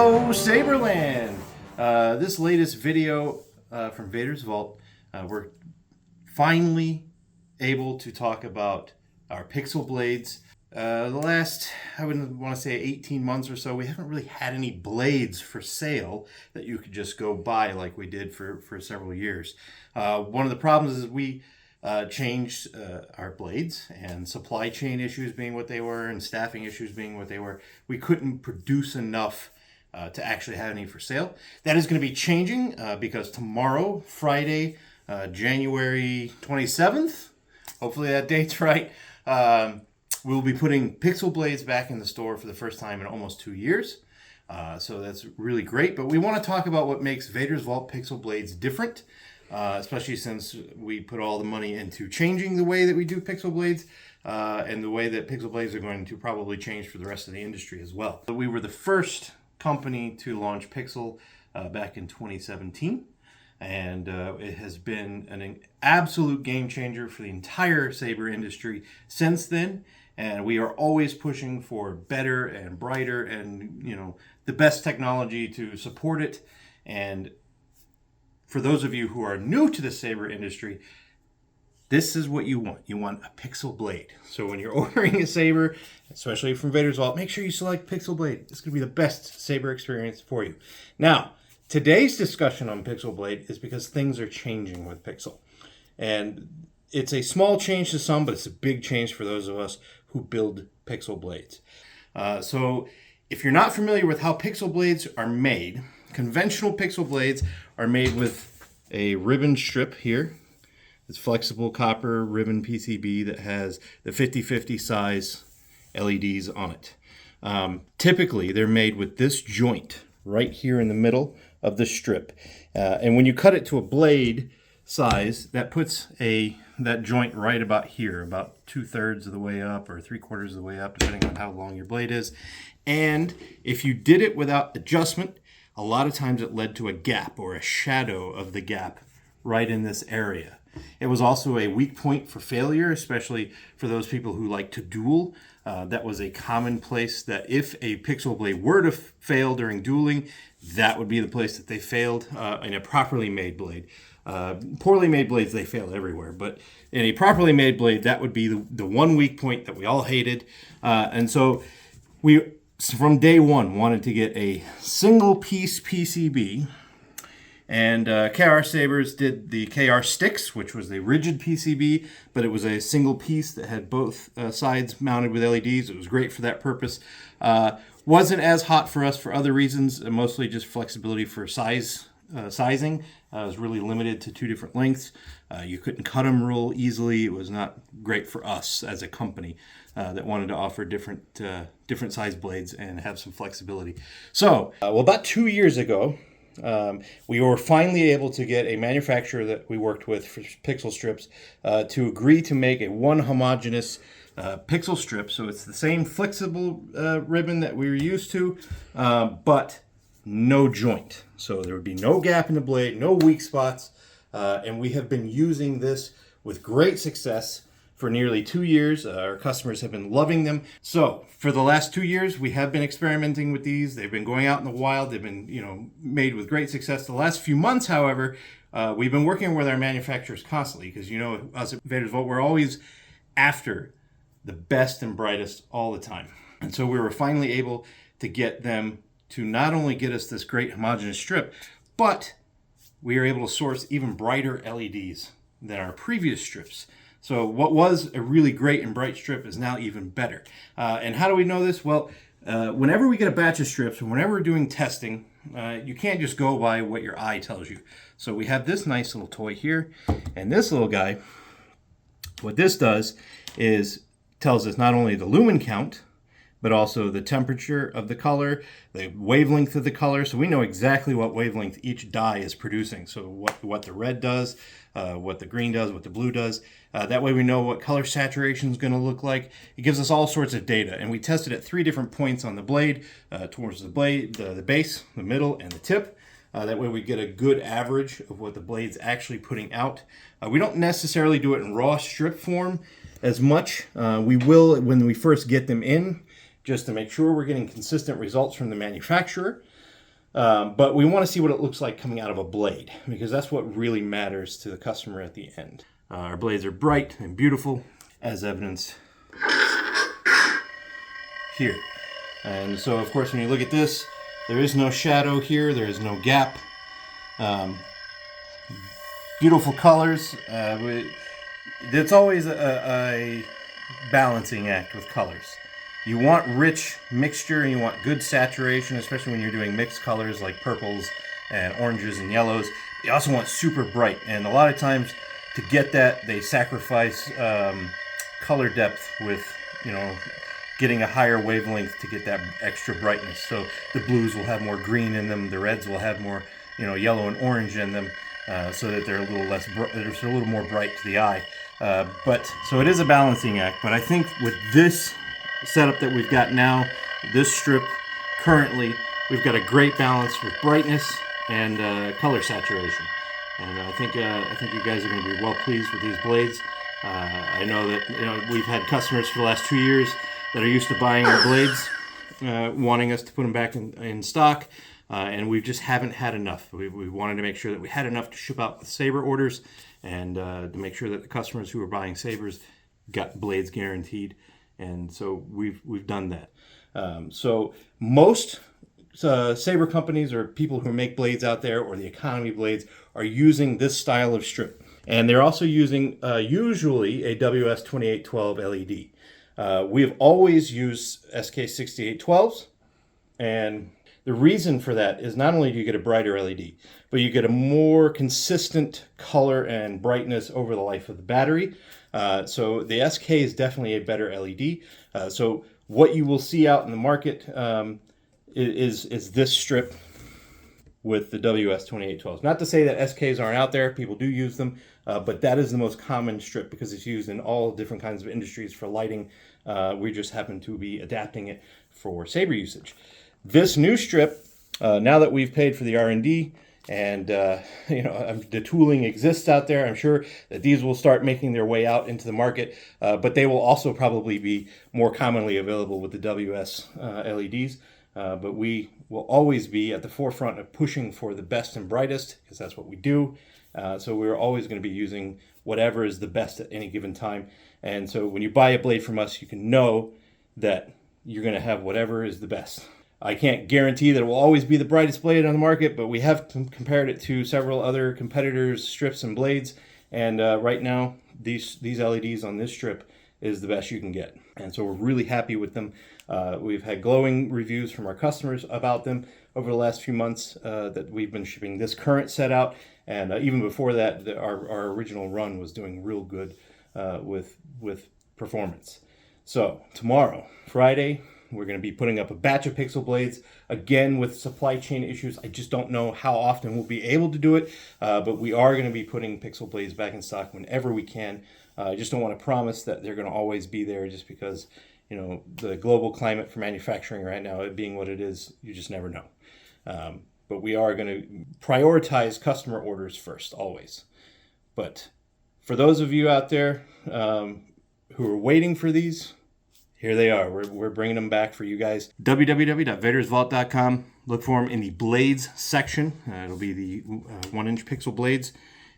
Hello, Saberland! This latest video from Vader's Vault, we're finally able to talk about our Pixel Blades. The last, I wouldn't want to say 18 months or so, we haven't really had any blades for sale that you could just go buy like we did for several years. One of the problems is we changed our blades, and supply chain issues being what they were and staffing issues being what they were, we couldn't produce enough to actually have any for sale. That is going to be changing because tomorrow, Friday, January 27th, hopefully that date's right, we'll be putting Pixel Blades back in the store for the first time in almost 2 years. So that's really great. But we want to talk about what makes Vader's Vault Pixel Blades different, especially since we put all the money into changing the way that we do Pixel Blades and the way that Pixel Blades are going to probably change for the rest of the industry as well. We were the first company to launch Pixel back in 2017. And it has been an absolute game changer for the entire saber industry since then. And we are always pushing for better and brighter and, the best technology to support it. And for those of you who are new to the saber industry, this is what you want. You want a Pixel Blade. So when you're ordering a saber, especially from Vader's Vault, make sure you select Pixel Blade. It's going to be the best saber experience for you. Now, today's discussion on Pixel Blade is because things are changing with Pixel. And it's a small change to some, but it's a big change for those of us who build Pixel Blades. So if you're not familiar with how Pixel Blades are made, conventional Pixel Blades are made with a ribbon strip here. It's flexible copper ribbon PCB that has the 50/50 size LEDs on it. Typically, they're made with this joint right here in the middle of the strip. And when you cut it to a blade size, that puts that joint right about here, about 2/3 of the way up or 3/4 of the way up, depending on how long your blade is. And if you did it without adjustment, a lot of times it led to a gap or a shadow of the gap right in this area. It was also a weak point for failure, especially for those people who like to duel. That was a common place that if a Pixel Blade were to fail during dueling, that would be the place that they failed in a properly made blade. Poorly made blades, they fail everywhere. But in a properly made blade, that would be the one weak point that we all hated. And so we, from day one, wanted to get a single piece PCB. And KR Sabers did the KR Sticks, which was the rigid PCB, but it was a single piece that had both sides mounted with LEDs. It was great for that purpose. Wasn't as hot for us for other reasons, mostly just flexibility for sizing. It was really limited to 2 different lengths. You couldn't cut them real easily. It was not great for us as a company that wanted to offer different size blades and have some flexibility. So, about 2 years ago, we were finally able to get a manufacturer that we worked with for Pixel Strips to agree to make a one homogeneous Pixel Strip. So it's the same flexible ribbon that we were used to, but no joint. So there would be no gap in the blade, no weak spots, and we have been using this with great success for nearly 2 years. Our customers have been loving them. So for the last 2 years, we have been experimenting with these. They've been going out in the wild. They've been, made with great success. The last few months, however, we've been working with our manufacturers constantly because, us at Vader's Vault, we're always after the best and brightest all the time. And so we were finally able to get them to not only get us this great homogeneous strip, but we are able to source even brighter LEDs than our previous strips. So what was a really great and bright strip is now even better. And how do we know this? Well, whenever we get a batch of strips, and whenever we're doing testing, you can't just go by what your eye tells you. So we have this nice little toy here, and this little guy, what this does is tells us not only the lumen count, but also the temperature of the color, the wavelength of the color. So we know exactly what wavelength each dye is producing. So what the red does, what the green does, what the blue does. That way we know what color saturation is going to look like. It gives us all sorts of data. And we tested at 3 different points on the blade, towards the blade, the base, the middle, and the tip. That way we get a good average of what the blade's actually putting out. We don't necessarily do it in raw strip form as much. We will when we first get them in, just to make sure we're getting consistent results from the manufacturer. But we want to see what it looks like coming out of a blade, because that's what really matters to the customer at the end. Our blades are bright and beautiful, as evidenced here. And so, of course, when you look at this, there is no shadow here, there is no gap. Beautiful colors. It's always a balancing act with colors. You want rich mixture and you want good saturation, especially when you're doing mixed colors like purples and oranges and yellows. You also want super bright, and a lot of times to get that, they sacrifice color depth with, getting a higher wavelength to get that extra brightness. So the blues will have more green in them, the reds will have more, yellow and orange in them, so that they're a little less, they're a little more bright to the eye. So it is a balancing act. But I think with this setup that we've got now, this strip currently, we've got a great balance with brightness and color saturation. And I think you guys are going to be well pleased with these blades. I know that we've had customers for the last 2 years that are used to buying our blades, wanting us to put them back in stock, and we just haven't had enough. We wanted to make sure that we had enough to ship out with Sabre orders, and to make sure that the customers who were buying Sabres got blades guaranteed. And so we've done that. So most Sabre companies or people who make blades out there, or the economy blades, are using this style of strip. And they're also using usually a WS2812 LED. We have always used SK6812s, and the reason for that is not only do you get a brighter LED, but you get a more consistent color and brightness over the life of the battery. So the SK is definitely a better LED. So what you will see out in the market is this strip with the WS2812s. Not to say that SKs aren't out there, people do use them, but that is the most common strip because it's used in all different kinds of industries for lighting. We just happen to be adapting it for Sabre usage. This new strip, now that we've paid for the R&D and the tooling exists out there, I'm sure that these will start making their way out into the market, but they will also probably be more commonly available with the WS LEDs. But we will always be at the forefront of pushing for the best and brightest, because that's what we do. So we're always going to be using whatever is the best at any given time. And so when you buy a blade from us, you can know that you're going to have whatever is the best. I can't guarantee that it will always be the brightest blade on the market, but we have compared it to several other competitors' strips and blades. And right now, these LEDs on this strip is the best you can get. And so we're really happy with them. We've had glowing reviews from our customers about them over the last few months that we've been shipping this current set out. And even before that, our original run was doing real good with performance. So tomorrow, Friday, we're going to be putting up a batch of Pixel blades. Again, with supply chain issues, I just don't know how often we'll be able to do it. But we are going to be putting Pixel blades back in stock whenever we can. I just don't want to promise that they're going to always be there, just because, the global climate for manufacturing right now, it being what it is, you just never know. But we are going to prioritize customer orders first, always. But for those of you out there who are waiting for these, here they are. We're bringing them back for you guys. www.vadersvault.com. Look for them in the blades section. It'll be the 1-inch Pixel blades,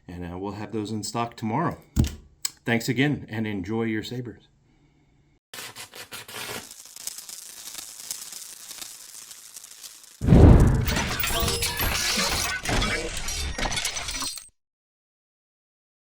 and we'll have those in stock tomorrow. Thanks again, and enjoy your Sabres.